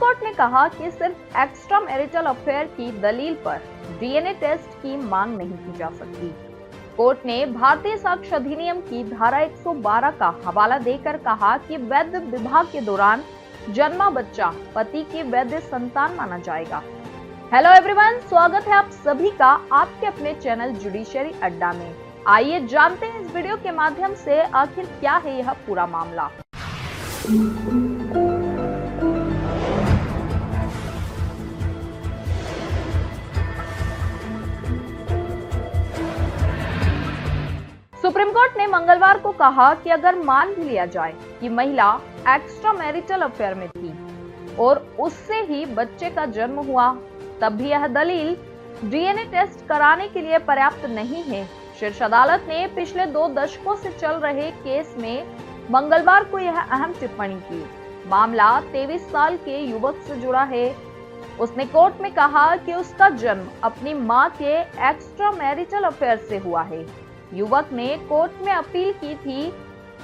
Court ने कहा कि सिर्फ एक्स्ट्रा मैरिटल अफेयर की दलील पर डीएनए टेस्ट की मांग नहीं की जा सकती। कोर्ट ने भारतीय साक्ष्य अधिनियम की धारा 112 का हवाला देकर कहा कि वैध विवाह के दौरान जन्मा बच्चा पति की वैध संतान माना जाएगा। हेलो एवरीवन, स्वागत है आप सभी का आपके अपने चैनल जुडिशरी अड्डा में। आइए जानते हैं इस वीडियो के माध्यम से आखिर क्या है यह पूरा मामला। सुप्रीम कोर्ट ने मंगलवार को कहा कि अगर मान भी लिया जाए कि महिला एक्स्ट्रा मैरिटल अफेयर में थी और उससे ही बच्चे का जन्म हुआ, तब भी यह दलील डीएनए टेस्ट कराने के लिए पर्याप्त नहीं है। शीर्ष अदालत ने पिछले 2 दशकों से चल रहे केस में मंगलवार को यह अहम टिप्पणी की। मामला 23 साल के युवक से जुड़ा है। उसने कोर्ट में कहा कि उसका जन्म अपनी मां के एक्स्ट्रा मैरिटल अफेयर से हुआ है। युवक ने कोर्ट में अपील की थी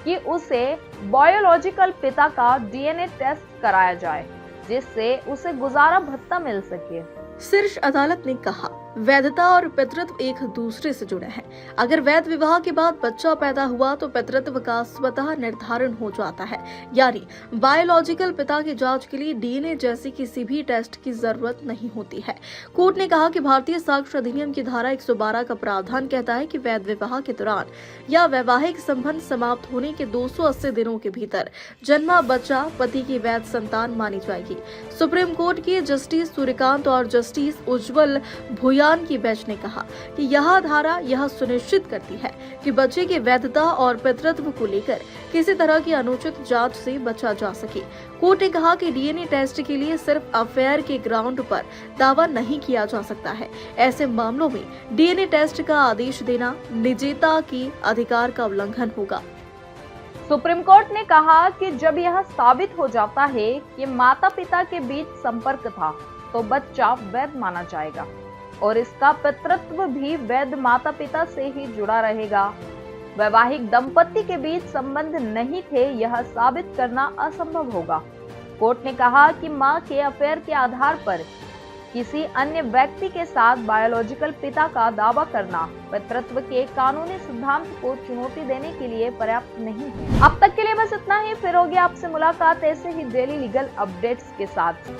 कि उसे बायोलॉजिकल पिता का डीएनए टेस्ट कराया जाए, जिससे उसे गुजारा भत्ता मिल सके। शीर्ष अदालत ने कहा, वैधता और पितृत्व एक दूसरे से जुड़े हैं। अगर वैध विवाह के बाद बच्चा पैदा हुआ तो पितृत्व का स्वतः निर्धारण हो जाता है, यानी बायोलॉजिकल पिता की जांच के लिए डीएनए जैसी किसी भी टेस्ट की जरूरत नहीं होती है। कोर्ट ने कहा कि भारतीय साक्ष्य अधिनियम की धारा 112 का प्रावधान कहता है कि वैध विवाह के दौरान या वैवाहिक संबंध समाप्त होने के 280 दिनों के भीतर जन्मा बच्चा पति की वैध संतान मानी जाएगी। सुप्रीम कोर्ट के जस्टिस सूर्यकांत और जस्टिस उज्जवल भुयान की बेंच ने कहा कि यह धारा यह सुनिश्चित करती है कि बच्चे की वैधता और पितृत्व को लेकर किसी तरह की अनुचित जांच से बचा जा सके। कोर्ट ने कहा कि डीएनए टेस्ट के लिए सिर्फ अफेयर के ग्राउंड पर दावा नहीं किया जा सकता है। ऐसे मामलों में डीएनए टेस्ट का आदेश देना निजता के अधिकार का उल्लंघन होगा। सुप्रीम कोर्ट ने कहा कि जब यह साबित हो जाता है कि माता पिता के बीच संपर्क था, तो बच्चा वैध माना जाएगा और इसका पितृत्व भी वैध माता पिता से ही जुड़ा रहेगा। वैवाहिक दंपति के बीच संबंध नहीं थे, यह साबित करना असंभव होगा। कोर्ट ने कहा कि मां के अफेयर के आधार पर किसी अन्य व्यक्ति के साथ बायोलॉजिकल पिता का दावा करना पितृत्व के कानूनी सिद्धांत को चुनौती देने के लिए पर्याप्त नहीं है। अब तक के लिए बस इतना ही। फिर होगी आपसे मुलाकात ऐसे ही डेली लीगल अपडेट्स के साथ।